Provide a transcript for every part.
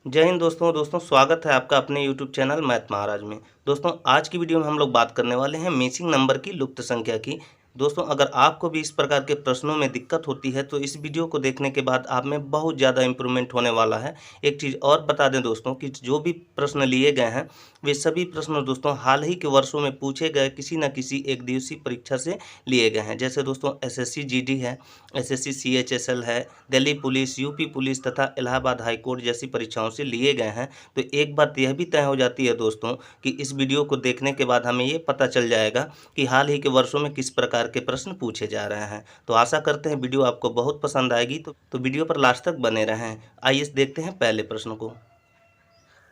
जय हिंद दोस्तों स्वागत है आपका अपने YouTube चैनल मैथ महाराज में। दोस्तों आज की वीडियो में हम लोग बात करने वाले हैं मिसिंग नंबर की लुप्त संख्या की। दोस्तों अगर आपको भी इस प्रकार के प्रश्नों में दिक्कत होती है तो इस वीडियो को देखने के बाद आप में बहुत ज़्यादा इम्प्रूवमेंट होने वाला है। एक चीज़ और बता दें दोस्तों कि जो भी प्रश्न लिए गए हैं वे सभी प्रश्न दोस्तों हाल ही के वर्षों में पूछे गए किसी न किसी एक दिवसीय परीक्षा से लिए गए हैं। जैसे दोस्तों SSC GD है, SSC CHSL है, दिल्ली पुलिस, यूपी पुलिस तथा इलाहाबाद हाई कोर्ट जैसी परीक्षाओं से लिए गए हैं। तो एक बात यह भी तय हो जाती है दोस्तों कि इस वीडियो को देखने के बाद हमें ये पता चल जाएगा कि हाल ही के वर्षों में किस प्रकार के प्रश्न पूछे जा रहे हैं। तो आशा करते हैं वीडियो आपको बहुत पसंद आएगी, तो वीडियो पर लास्ट तक बने रहें। आइए देखते हैं पहले प्रश्न को।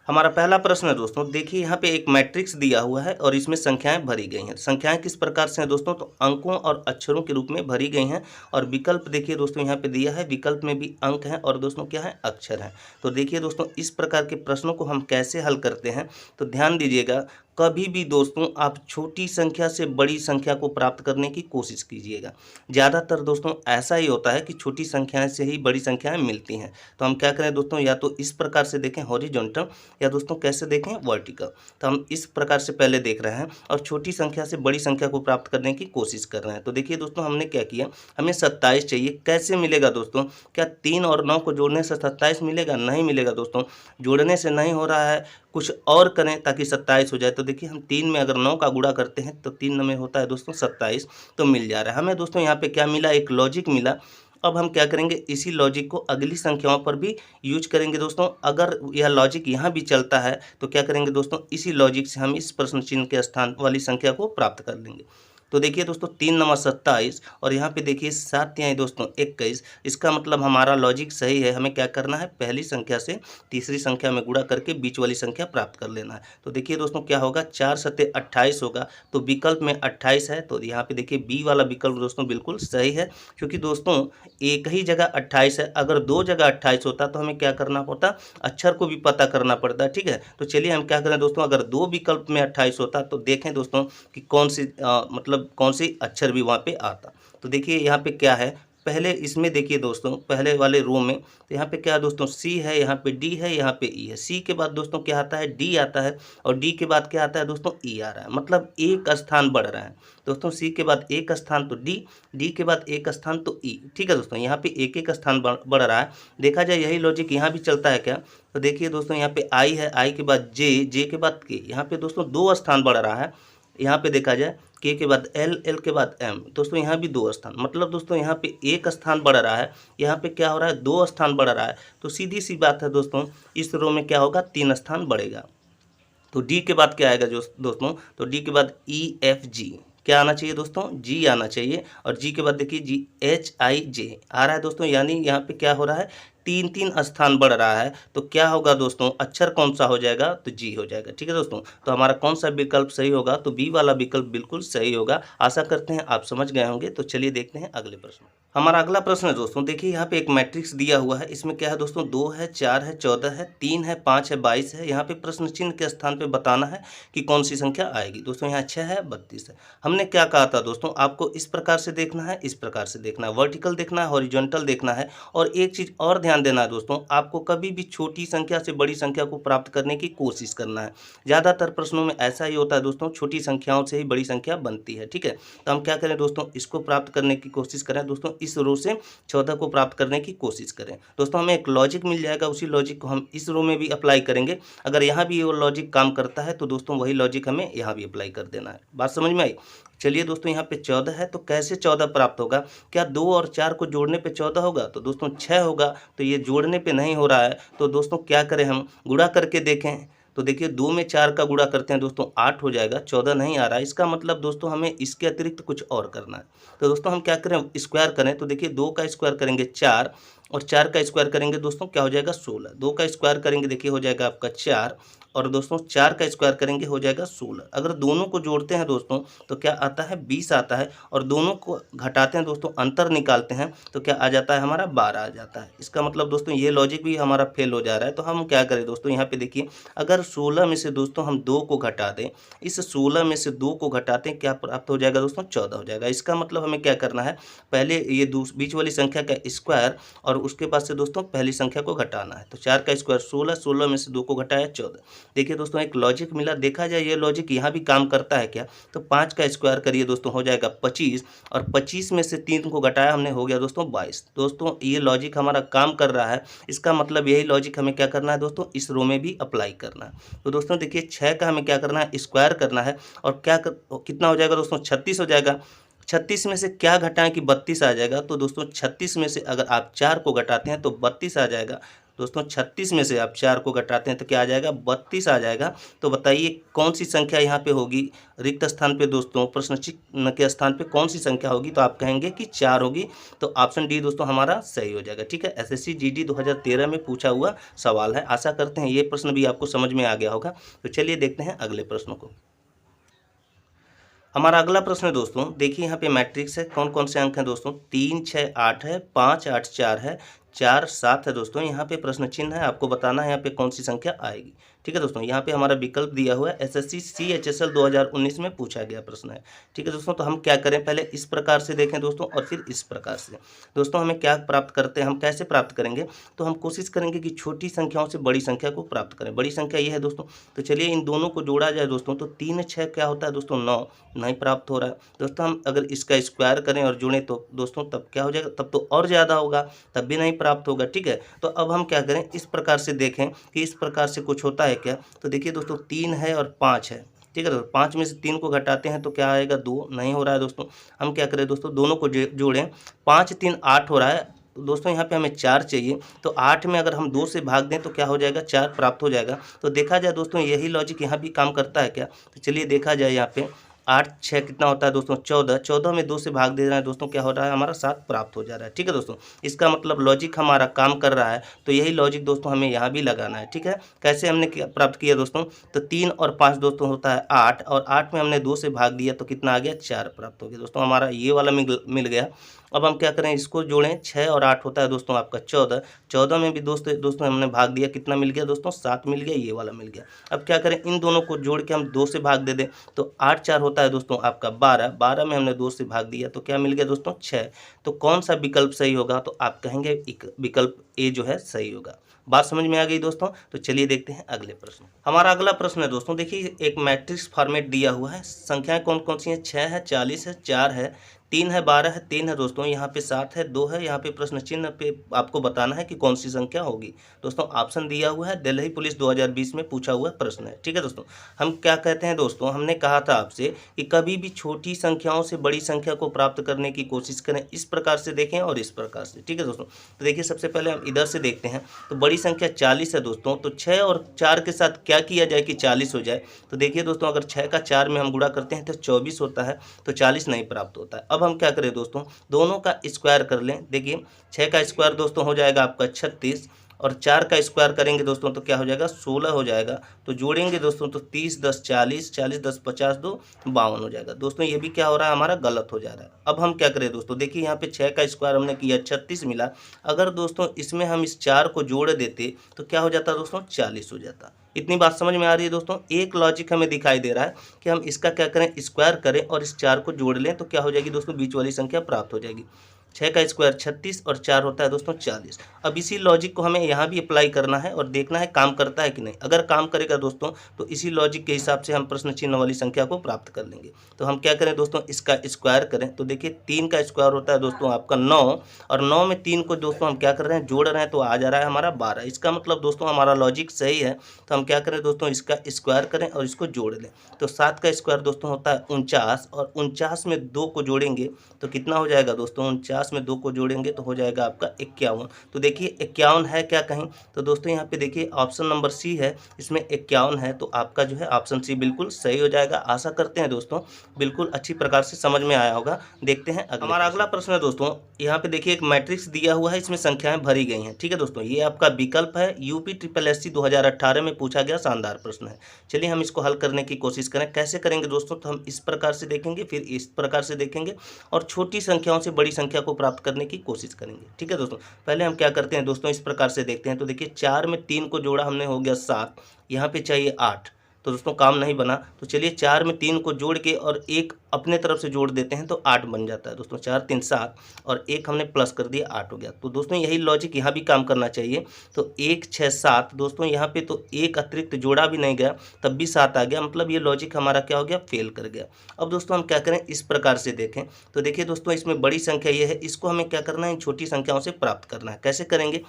हमारा पहला प्रश्न है दोस्तों, देखिए यहाँ पे एक मैट्रिक्स दिया हुआ है और इसमें संख्याएं भरी गई हैं। संख्याएं किस प्रकार से हैं दोस्तों, तो अंकों और अक्षरों के रूप में भरी गई हैं। और विकल्प देखिए दोस्तों यहाँ पे दिया है, विकल्प में भी अंक हैं और दोस्तों क्या है, अक्षर हैं। तो देखिए दोस्तों इस प्रकार के प्रश्नों को हम कैसे हल करते हैं, तो ध्यान दीजिएगा। कभी भी दोस्तों आप छोटी संख्या से बड़ी संख्या को प्राप्त करने की कोशिश कीजिएगा। ज़्यादातर दोस्तों ऐसा ही होता है कि छोटी संख्याएं से ही बड़ी संख्याएं मिलती हैं। तो हम क्या करें दोस्तों, या तो इस प्रकार से देखें हॉरिजॉन्टल, या दोस्तों कैसे देखें वर्टिकल। तो हम इस प्रकार से पहले देख रहे हैं और छोटी संख्या से बड़ी संख्या को प्राप्त करने की कोशिश कर रहे हैं। तो देखिए दोस्तों हमने क्या किया, हमें 27 चाहिए। कैसे मिलेगा दोस्तों, क्या 3 और 9 को जोड़ने से 27 मिलेगा? नहीं मिलेगा दोस्तों, जोड़ने से नहीं हो रहा है, कुछ और करें ताकि 27 हो जाए। तो देखिए हम 3 में अगर 9 का गुणा करते हैं तो 3 में होता है दोस्तों 27, तो मिल जा रहा है हमें। दोस्तों यहाँ पे क्या मिला, एक लॉजिक मिला। अब हम क्या करेंगे, इसी लॉजिक को अगली संख्याओं पर भी यूज करेंगे दोस्तों। अगर यह लॉजिक यहाँ भी चलता है तो क्या करेंगे दोस्तों, इसी लॉजिक से हम इस प्रश्न चिन्ह के स्थान वाली संख्या को प्राप्त कर लेंगे। तो देखिए दोस्तों 3 नवा 27 और यहाँ पे देखिए 7 तिहाई दोस्तों 21। इसका मतलब हमारा लॉजिक सही है। हमें क्या करना है, पहली संख्या से तीसरी संख्या में गुणा करके बीच वाली संख्या प्राप्त कर लेना है। तो देखिए दोस्तों क्या होगा, 4 सत्ते 28 होगा। तो विकल्प में 28 है, तो यहाँ पे देखिए बी वाला विकल्प दोस्तों बिल्कुल सही है। क्योंकि दोस्तों एक ही जगह 28 है, अगर 2 जगह 28 होता तो हमें क्या करना पड़ता, अक्षर को भी पता करना पड़ता। ठीक है, तो चलिए हम क्या करें दोस्तों, अगर 2 विकल्प में 28 होता तो देखें दोस्तों कि कौन सी मतलब कौन सी अक्षर भी वहाँ पे आता। तो देखिए यहाँ पे क्या है, पहले इसमें देखिए दोस्तों पहले वाले रो में, तो यहाँ पे क्या है दोस्तों, सी है, यहाँ पे डी है, यहाँ पे ई है। सी के बाद दोस्तों क्या आता है, डी आता है, और डी के बाद क्या आता है दोस्तों, ई आ रहा है। मतलब एक स्थान बढ़ रहा है दोस्तों। सी के बाद एक स्थान तो डी, डी के बाद एक स्थान तो ई। ठीक है दोस्तों, यहाँ पे एक एक स्थान बढ़ रहा है। देखा जाए यही लॉजिक यहाँ भी चलता है क्या, तो देखिए दोस्तों यहाँ पे आई है, आई के बाद जे, जे के बाद के। यहाँ पे दोस्तों 2 स्थान बढ़ रहा है। यहाँ पे देखा जाए के बाद एल, एल के बाद एम, दोस्तों यहाँ भी 2 स्थान। मतलब दोस्तों यहाँ पे एक स्थान बढ़ रहा है, यहाँ पे क्या हो रहा है, 2 स्थान बढ़ रहा है। तो सीधी सी बात है दोस्तों, इस रो में क्या होगा, 3 स्थान बढ़ेगा। तो डी के बाद क्या आएगा दोस्तों, तो डी के बाद ई एफ जी क्या आना चाहिए दोस्तों, जी आना चाहिए। और जी के बाद देखिए जी एच आई जे आ रहा है दोस्तों। यानी यहाँ पे क्या हो रहा है, 3 स्थान बढ़ रहा है। तो क्या होगा दोस्तों, अक्षर कौन सा हो जाएगा, तो जी हो जाएगा। ठीक है दोस्तों, तो हमारा कौन सा विकल्प सही होगा, तो बी वाला विकल्प बिल्कुल सही होगा। आशा करते हैं आप समझ गए होंगे। तो चलिए देखते हैं अगले प्रश्न। हमारा अगला प्रश्न है दोस्तों, देखिए यहाँ पे एक मैट्रिक्स दिया हुआ है। इसमें क्या है दोस्तों, 2 है, 4 है, 14 है, 3 है, 5 है, 22 है। यहाँ पे प्रश्न चिन्ह के स्थान पे बताना है कि कौन सी संख्या आएगी। दोस्तों यहाँ 6 है, 32 है। हमने क्या कहा था दोस्तों, आपको इस प्रकार से देखना है, इस प्रकार से देखना है, वर्टिकल देखना है, हॉरिजॉन्टल देखना है। और एक चीज़ और ध्यान देना है दोस्तों, आपको कभी भी छोटी संख्या से बड़ी संख्या को प्राप्त करने की कोशिश करना है। ज़्यादातर प्रश्नों में ऐसा ही होता है दोस्तों, छोटी संख्याओं से ही बड़ी संख्या बनती है। ठीक है, तो हम क्या करें दोस्तों, इसको प्राप्त करने की कोशिश करें दोस्तों, इस रो से 14 को प्राप्त करने की कोशिश करें। दोस्तों हमें एक लॉजिक मिल जाएगा, उसी लॉजिक को हम इस रो में भी अप्लाई करेंगे। अगर यहाँ भी वो लॉजिक काम करता है तो दोस्तों वही लॉजिक हमें यहाँ भी अप्लाई कर देना है। बात समझ में आई। चलिए दोस्तों यहाँ पे 14 है, तो कैसे 14 प्राप्त होगा, क्या 2 और 4 को जोड़ने पे 14 होगा, तो दोस्तों 6 होगा। तो ये जोड़ने पे नहीं हो रहा है, तो दोस्तों क्या करें, हम गुणा करके देखें। तो देखिए 2 में 4 का गुणा करते हैं दोस्तों, 8 हो जाएगा, 14 नहीं आ रहा है। इसका मतलब दोस्तों हमें इसके अतिरिक्त कुछ और करना है। तो दोस्तों हम क्या करें, स्क्वायर करें। तो देखिए 2 का स्क्वायर करेंगे 4, और 4 का स्क्वायर करेंगे दोस्तों क्या हो जाएगा 16। 2 का स्क्वायर करेंगे देखिए हो जाएगा आपका 4, और दोस्तों 4 का स्क्वायर करेंगे हो जाएगा 16। अगर दोनों को जोड़ते हैं दोस्तों तो क्या आता है, 20 आता है। और दोनों को घटाते हैं दोस्तों, अंतर निकालते हैं तो क्या आ जाता है, हमारा 12 आ जाता है। इसका मतलब दोस्तों ये लॉजिक भी हमारा फेल हो जा रहा है। तो हम क्या करें दोस्तों, यहाँ पे देखिए अगर 16 में से दोस्तों हम 2 को घटा दें, इस 16 में से 2 को घटाते हैं, क्या प्राप्त हो जाएगा दोस्तों, 14 हो जाएगा। इसका मतलब हमें क्या करना है, पहले ये बीच वाली संख्या का स्क्वायर और उसके बाद से दोस्तों पहली संख्या को घटाना है। तो 4 का स्क्वायर 16, 16 में से 2 को घटाया 14। देखिए दोस्तों एक लॉजिक मिला, देखा जाए ये लॉजिक यहाँ भी काम करता है क्या? तो 5 का स्क्वायर करिए दोस्तों हो जाएगा 25 और 25 में से 3 को घटाया हमने हो गया दोस्तों 22। दोस्तों ये लॉजिक हमारा काम कर रहा है, इसका मतलब यही लॉजिक हमें क्या करना है दोस्तों, इस रो में भी अप्लाई करना है। तो दोस्तों देखिए 6 का हमें क्या करना है, स्क्वायर करना है और कितना हो जाएगा दोस्तों 36 हो जाएगा। 36 में से क्या घटाएं कि 32 आ जाएगा। तो दोस्तों 36 में से अगर आप 4 को घटाते हैं तो 32 आ जाएगा। दोस्तों 36 में से आप 4 को घटाते हैं तो क्या आ जाएगा, 32 आ जाएगा। तो बताइए कौन सी संख्या यहाँ पे होगी रिक्त स्थान पे दोस्तों, प्रश्न चिन्ह के स्थान पे कौन सी संख्या होगी? तो आप कहेंगे कि 4 होगी। तो ऑप्शन डी दोस्तों हमारा सही हो जाएगा। ठीक है, एसएससी जीडी 2013 में पूछा हुआ सवाल है। आशा करते हैं ये प्रश्न भी आपको समझ में आ गया होगा। तो चलिए देखते हैं अगले प्रश्न को। हमारा अगला प्रश्न है दोस्तों, देखिए यहाँ पे मैट्रिक्स है, कौन कौन से अंक हैं दोस्तों, 3 6 8 है, 5 8 4 है, 4 7 है दोस्तों। यहाँ पे प्रश्न चिन्ह है, आपको बताना है यहाँ पे कौन सी संख्या आएगी। ठीक है दोस्तों, यहाँ पे हमारा विकल्प दिया हुआ है, एसएससी CHSL 2019 में पूछा गया प्रश्न है। ठीक है दोस्तों, तो हम क्या करें, पहले इस प्रकार से देखें दोस्तों और फिर इस प्रकार से। दोस्तों हमें क्या प्राप्त करते हैं, हम कैसे प्राप्त करेंगे, तो हम कोशिश करेंगे कि छोटी संख्याओं से बड़ी संख्या को प्राप्त करें। बड़ी संख्या ये है दोस्तों, तो चलिए इन दोनों को जोड़ा जाए दोस्तों। तो 3 6 क्या होता है दोस्तों, 9 नहीं प्राप्त हो रहा है दोस्तों। हम अगर इसका स्क्वायर करें और जोड़ें तो दोस्तों तब क्या हो जाएगा, तब तो और ज़्यादा होगा, तब भी नहीं प्राप्त होगा। ठीक है, तो अब हम क्या करें, इस प्रकार से देखें कि इस प्रकार से कुछ होता है क्या। तो देखिए दोस्तों 3 है और 5 है। ठीक है दोस्तों, 5 में से 3 को घटाते हैं तो क्या आएगा, 2 नहीं हो रहा है दोस्तों। हम क्या करें दोस्तों, दोनों को जोड़ें, 5 3 8 हो रहा है दोस्तों। यहाँ पे हमें 4 चाहिए, तो 8 में अगर हम 2 से भाग दें तो क्या हो जाएगा, 4 प्राप्त हो जाएगा। तो देखा जाए दोस्तों यही लॉजिक यहाँ भी काम करता है क्या। तो चलिए देखा जाए यहाँ पे 8 6 कितना होता है दोस्तों, 14। 14 में 2 से भाग दे रहे हैं दोस्तों, क्या हो रहा है, हमारा 7 प्राप्त हो जा रहा है। ठीक है दोस्तों, इसका मतलब लॉजिक हमारा काम कर रहा है। तो यही लॉजिक दोस्तों हमें यहाँ भी लगाना है। ठीक है, कैसे हमने प्राप्त किया दोस्तों, तो 3 और 5 दोस्तों होता है 8 और 8 में हमने 2 से भाग दिया तो कितना आ गया, 4 प्राप्त हो गया दोस्तों, हमारा ये वाला मिल गया। अब हम क्या करें, इसको जोड़ें, 6 और 8 होता है दोस्तों आपका 14। 14 में भी दोस्तों हमने भाग दिया, कितना मिल गया दोस्तों, 7 मिल गया, ये वाला मिल गया। अब क्या करें, इन दोनों को जोड़ के हम 2 से भाग दे दें तो 8 4 होता है दोस्तों आपका 12। 12 में हमने 2 से भाग दिया तो क्या मिल गया दोस्तों, 6। तो कौन सा विकल्प सही होगा, तो आप कहेंगे विकल्प ए जो है सही होगा। बात समझ में आ गई दोस्तों। तो चलिए देखते हैं अगले प्रश्न। हमारा अगला प्रश्न है दोस्तों, देखिए एक मैट्रिक्स फॉर्मेट दिया हुआ है, संख्याएं कौन कौन सी हैं, 6 है, 40 है, 4 है, 3 है, 12 है, 3 है दोस्तों, यहाँ पे 7 है, 2 है। यहाँ पे प्रश्न चिन्ह पे आपको बताना है कि कौन सी संख्या होगी। दोस्तों ऑप्शन दिया हुआ है, दिल्ली पुलिस 2020 में पूछा हुआ प्रश्न है। ठीक है दोस्तों, हम क्या कहते हैं दोस्तों, हमने कहा था आपसे कि कभी भी छोटी संख्याओं से बड़ी संख्या को प्राप्त करने की कोशिश करें, इस प्रकार से देखें और इस प्रकार से। ठीक है दोस्तों, तो देखिए सबसे पहले हम इधर से देखते हैं, तो बड़ी संख्या 40 है दोस्तों, तो 6 और 4 के साथ क्या किया जाए कि 40 हो जाए। तो देखिए दोस्तों अगर 6 का 4 में हम गुणा करते हैं तो 24 होता है, तो 40 नहीं प्राप्त होता है। अब हम क्या करें दोस्तों, दोनों का स्क्वायर कर लें। देखिए 6 का स्क्वायर दोस्तों हो जाएगा आपका 36 और 4 का स्क्वायर करेंगे दोस्तों तो क्या हो जाएगा, 16 हो जाएगा। तो जोड़ेंगे दोस्तों तो 30 10 40, 40 10 50 2 52 हो जाएगा। दोस्तों ये भी क्या हो रहा है, हमारा गलत हो जा रहा है। अब हम क्या करें दोस्तों, देखिए यहाँ पे 6 का स्क्वायर हमने किया 36 मिला, अगर दोस्तों इसमें हम इस 4 को जोड़ देते तो क्या हो जाता दोस्तों, 40 हो जाता। इतनी बात समझ में आ रही है दोस्तों। एक लॉजिक हमें दिखाई दे रहा है कि हम इसका क्या करें, स्क्वायर करें और इस 4 को जोड़ लें तो क्या हो जाएगी दोस्तों, बीच वाली संख्या प्राप्त हो जाएगी। 6 का स्क्वायर 36 और 4 होता है दोस्तों 40। अब इसी लॉजिक को हमें यहाँ भी अप्लाई करना है और देखना है काम करता है कि नहीं। अगर काम करेगा दोस्तों तो इसी लॉजिक के हिसाब से हम प्रश्न चिन्ह वाली संख्या को प्राप्त कर लेंगे। तो हम क्या करें दोस्तों, इसका स्क्वायर करें। तो देखिए 3 का स्क्वायर होता है दोस्तों आपका 9 और 9 में 3 को दोस्तों हम क्या कर रहे हैं, जोड़ रहे हैं, तो आ जा रहा है हमारा 12। इसका मतलब दोस्तों हमारा लॉजिक सही है। तो हम क्या करें दोस्तों, इसका स्क्वायर करें और इसको जोड़ लें। तो 7 का स्क्वायर दोस्तों होता है 49 और 49 में 2 को जोड़ेंगे तो कितना हो जाएगा दोस्तों, 49 में 2 को जोड़ेंगे तो हो जाएगा आपका 51। तो देखिए 51 है क्या कहीं, तो दोस्तों यहाँ पे देखिए ऑप्शन नंबर सी है, इसमें 51 है। तो आपका जो है ऑप्शन सी बिल्कुल सही हो जाएगा। आशा करते हैं दोस्तों बिल्कुल अच्छी प्रकार से समझ में आया होगा। देखते हैं हमारा अगला प्रश्न है दोस्तों, यहाँ पे देखिए एक मैट्रिक्स दिया हुआ है, इसमें संख्याएं भरी गई हैं। ठीक है दोस्तों, ये आपका विकल्प है, UPSSC 2018 में पूछा गया शानदार प्रश्न है। चलिए हम इसको हल करने की कोशिश करें। कैसे करेंगे दोस्तों, तो हम इस प्रकार से देखेंगे, फिर इस प्रकार से देखेंगे और छोटी संख्याओं से बड़ी संख्या को प्राप्त करने की कोशिश करेंगे। ठीक है दोस्तों, पहले हम क्या करते हैं दोस्तों, इस प्रकार से देखते हैं। तो देखिए 4 में 3 को जोड़ा हमने, हो गया 7, यहाँ पे चाहिए 8। तो दोस्तों काम नहीं बना। तो चलिए 4 में 3 को जोड़ के और 1 अपने तरफ से जोड़ देते हैं तो 8 बन जाता है दोस्तों। 4 3 7 और 1 हमने प्लस कर दिया, 8 हो गया। तो दोस्तों यही लॉजिक यहाँ भी काम करना चाहिए। तो 1 6 7 दोस्तों यहाँ पे तो 1 अतिरिक्त जोड़ा भी नहीं गया, तब भी 7 आ गया, मतलब ये लॉजिक हमारा क्या हो गया, फेल कर गया। अब दोस्तों हम क्या करें, इस प्रकार से देखें। तो देखिए दोस्तों इसमें बड़ी संख्या ये है, इसको हमें क्या करना है, इन छोटी संख्याओं से प्राप्त करना है। कैसे करेंगे,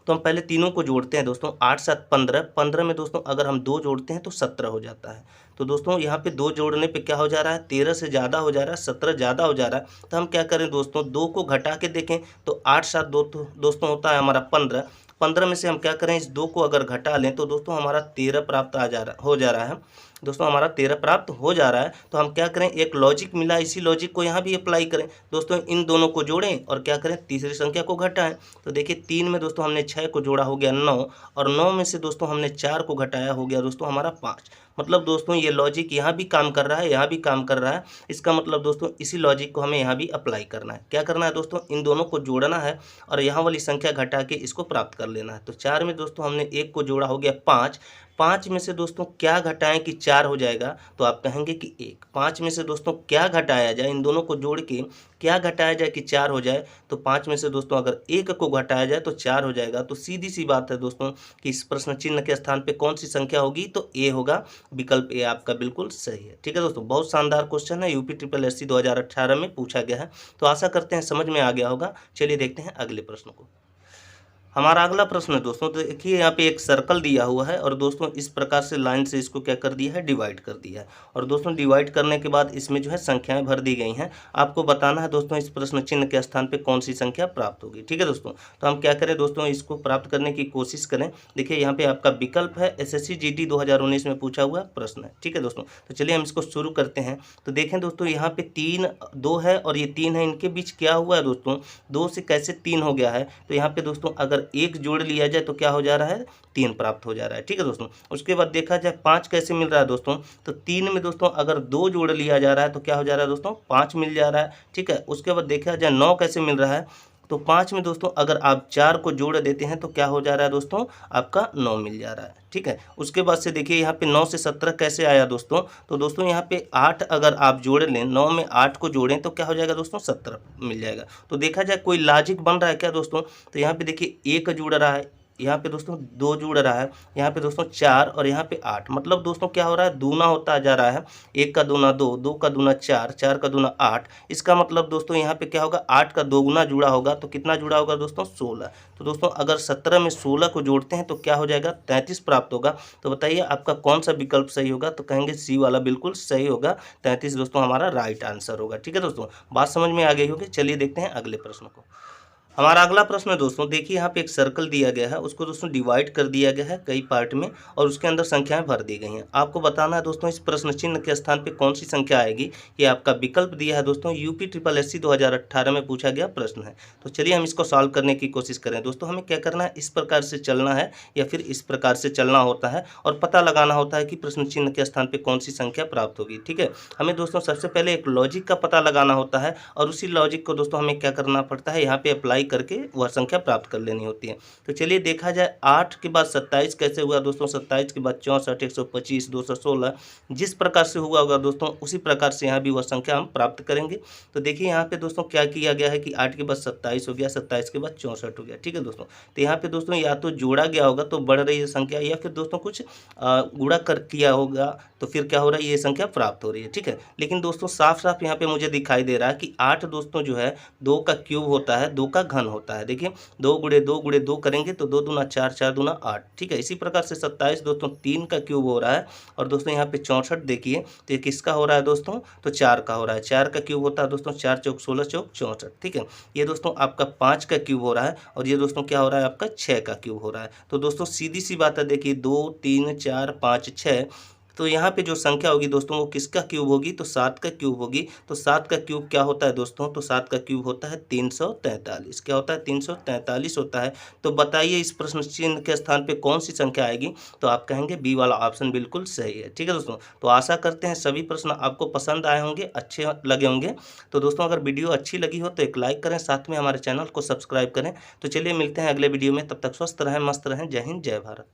तो हम पहले तीनों को जोड़ते हैं दोस्तों। 8 7 15, 15 में दोस्तों अगर हम 2 जोड़ते हैं तो 17 हो जाता है। तो दोस्तों यहाँ पे 2 जोड़ने पे क्या हो जा रहा है, 13 से ज़्यादा हो जा रहा है, 17 ज़्यादा हो जा रहा है। तो हम क्या करें दोस्तों, 2 को घटा के देखें तो 8 7 2 तो दोस्तों होता है हमारा 15। 15 में से हम क्या करें, इस 2 को अगर घटा लें तो दोस्तों हमारा 13 प्राप्त हो जा रहा है दोस्तों, हमारा 13 प्राप्त हो जा रहा है। तो हम क्या करें, एक लॉजिक मिला, इसी लॉजिक को यहाँ भी अप्लाई करें दोस्तों। इन दोनों को जोड़ें और क्या करें, तीसरी संख्या को घटाएं। तो देखिए 3 में दोस्तों हमने 6 को जोड़ा, हो गया 9, और 9 में से दोस्तों हमने 4 को घटाया, हो गया दोस्तों हमारा 5। मतलब दोस्तों ये लॉजिक यहाँ भी काम कर रहा है, यहाँ भी काम कर रहा है। इसका मतलब दोस्तों इसी लॉजिक को हमें यहाँ भी अप्लाई करना है। क्या करना है दोस्तों, इन दोनों को जोड़ना है और यहाँ वाली संख्या घटा के इसको प्राप्त कर लेना है। तो 4 में दोस्तों हमने 1 को जोड़ा, हो गया 5। 5 में से दोस्तों क्या घटाएं कि 4 हो जाएगा, तो आप कहेंगे कि 1। 5 में से दोस्तों क्या घटाया जाए, इन दोनों को जोड़ के क्या घटाया जाए कि 4 हो जाए, तो 5 में से दोस्तों अगर 1 को घटाया जाए तो 4 हो जाएगा। तो सीधी सी बात है दोस्तों कि इस प्रश्न चिन्ह के स्थान पे कौन सी संख्या होगी, तो ए होगा। विकल्प ए आपका बिल्कुल सही है। ठीक है दोस्तों, बहुत शानदार क्वेश्चन है, यूपी ट्रिपल एससी 2018 में पूछा गया है। तो आशा करते हैं समझ में आ गया होगा। चलिए देखते हैं अगले प्रश्न को। हमारा अगला प्रश्न है दोस्तों, तो देखिए यहाँ पे एक सर्कल दिया हुआ है और दोस्तों इस प्रकार से लाइन से इसको क्या कर दिया है, डिवाइड कर दिया है। और दोस्तों डिवाइड करने के बाद इसमें जो है संख्याएं भर दी गई हैं। आपको बताना है दोस्तों इस प्रश्न चिन्ह के स्थान पे कौन सी संख्या प्राप्त होगी। ठीक है दोस्तों, तो हम क्या करें दोस्तों, इसको प्राप्त करने की कोशिश करें। देखिए यहाँ पे आपका विकल्प है, SSC GD 2019 में पूछा हुआ प्रश्न है। ठीक है दोस्तों, तो चलिए हम इसको शुरू करते हैं। तो देखें दोस्तों यहाँ पे 3 2 है और ये 3 है, इनके बीच क्या हुआ है दोस्तों, 2 से कैसे 3 हो गया है। तो यहाँ पे दोस्तों अगर 1 जोड़ लिया जाए तो क्या हो जा रहा है, 3 प्राप्त हो जा रहा है। ठीक है दोस्तों, उसके बाद देखा जाए 5 कैसे मिल रहा है दोस्तों, तो 3 में दोस्तों अगर 2 जोड़ लिया जा रहा है तो क्या हो जा रहा है दोस्तों, 5 मिल जा रहा है। ठीक है, उसके बाद देखा जाए 9 कैसे मिल रहा है, तो 5 में दोस्तों अगर आप 4 को जोड़ देते हैं तो क्या हो जा रहा है दोस्तों, आपका 9 मिल जा रहा है। ठीक है, उसके बाद से देखिए यहाँ पे 9 से 17 कैसे आया दोस्तों, तो दोस्तों यहाँ पे 8 अगर आप जोड़ लें, 9 में 8 को जोड़ें तो क्या हो जाएगा दोस्तों, 17 मिल जाएगा। तो देखा जाए कोई लॉजिक बन रहा है क्या दोस्तों, तो यहाँ पे देखिए 1 जुड़ रहा है, यहाँ पे दोस्तों 2 जुड़ रहा है, यहाँ पे दोस्तों 4 और यहाँ पे 8। मतलब दोस्तों क्या हो रहा है, दूना होता जा रहा है। 1 का दूना 2, 2 का दूना 4, 4 का दूना 8। इसका मतलब दोस्तों यहाँ पे क्या होगा, 8 का दोगुना जुड़ा होगा, तो कितना जुड़ा होगा दोस्तों, 16। तो दोस्तों अगर 17 में 16 को जोड़ते हैं तो क्या हो जाएगा, 33 प्राप्त होगा। तो बताइए आपका कौन सा विकल्प सही होगा, तो कहेंगे सी वाला बिल्कुल सही होगा। 33 दोस्तों हमारा राइट आंसर होगा। ठीक है दोस्तों, बात समझ में आ गई होगी। चलिए देखते हैं अगले प्रश्न को। हमारा अगला प्रश्न है दोस्तों, देखिए यहाँ पे एक सर्कल दिया गया है, उसको दोस्तों डिवाइड कर दिया गया है कई पार्ट में और उसके अंदर संख्याएं भर दी गई हैं। आपको बताना है दोस्तों इस प्रश्न चिन्ह के स्थान पे कौन सी संख्या आएगी। ये आपका विकल्प दिया है दोस्तों, यूपी ट्रिपल एससी 2018 में पूछा गया प्रश्न है। तो चलिए हम इसको सॉल्व करने की कोशिश करें। दोस्तों हमें क्या करना है, इस प्रकार से चलना है या फिर इस प्रकार से चलना होता है और पता लगाना होता है कि प्रश्न चिन्ह के स्थान पर कौन सी संख्या प्राप्त होगी। ठीक है, हमें दोस्तों सबसे पहले एक लॉजिक का पता लगाना होता है और उसी लॉजिक को दोस्तों हमें क्या करना पड़ता है, यहाँ पे अप्लाई करके वह संख्या प्राप्त कर लेनी होती है। तो चलिए देखा जाए 8 के बाद 27 कैसे हुआ दोस्तों, 27 के बाद 64, 125, 216, जिस प्रकार से हुआ होगा दोस्तों उसी प्रकार से यहाँ भी वह संख्या हम प्राप्त करेंगे। तो देखिए यहाँ पे दोस्तों क्या किया गया है कि 8 के बाद 27 हो गया, 27 के बाद 64 हो गया। ठीक है दोस्तों, तो यहाँ पे दोस्तों या तो जोड़ा गया होगा तो बढ़ रही है संख्या, या फिर दोस्तों कुछ गुणा कर किया होगा तो फिर क्या हो रहा है, ये संख्या प्राप्त हो रही है। ठीक है, लेकिन दोस्तों साफ साफ यहाँ पे मुझे दिखाई दे रहा है कि 8 दोस्तों जो है 2 का क्यूब होता है, 2 का घन होता है। देखिए 2 गुणे 2 गुणे 2 करेंगे तो 2 दूना 4, 4 दूना 8। ठीक है, इसी प्रकार से 27 दोस्तों 3 का क्यूब हो रहा है और दोस्तों यहाँ पे 64 देखिए तो ये किसका हो रहा है दोस्तों, तो 4 का हो रहा है। 4 का क्यूब होता है दोस्तों 4 चौक 16 चौक 64। ठीक है, ये दोस्तों आपका 5 का क्यूब हो रहा है और ये दोस्तों क्या हो रहा है, आपका 6 का क्यूब हो रहा है। तो दोस्तों सीधी सी बात है, देखिए 2 3 4 5 6, तो यहाँ पे जो संख्या होगी दोस्तों वो किसका क्यूब होगी, तो 7 का क्यूब होगी। तो 7 का क्यूब क्या होता है दोस्तों, तो 7 का क्यूब होता है 343। क्या होता है, 343 होता है। तो बताइए इस प्रश्न चिन्ह के स्थान पे कौन सी संख्या आएगी, तो आप कहेंगे बी वाला ऑप्शन बिल्कुल सही है। ठीक है दोस्तों, तो आशा करते हैं सभी प्रश्न आपको पसंद आए होंगे, अच्छे लगे होंगे। तो दोस्तों अगर वीडियो अच्छी लगी हो तो एक लाइक करें, साथ में हमारे चैनल को सब्सक्राइब करें। तो चलिए मिलते हैं अगले वीडियो में, तब तक स्वस्थ रहें, मस्त रहें। जय हिंद, जय भारत।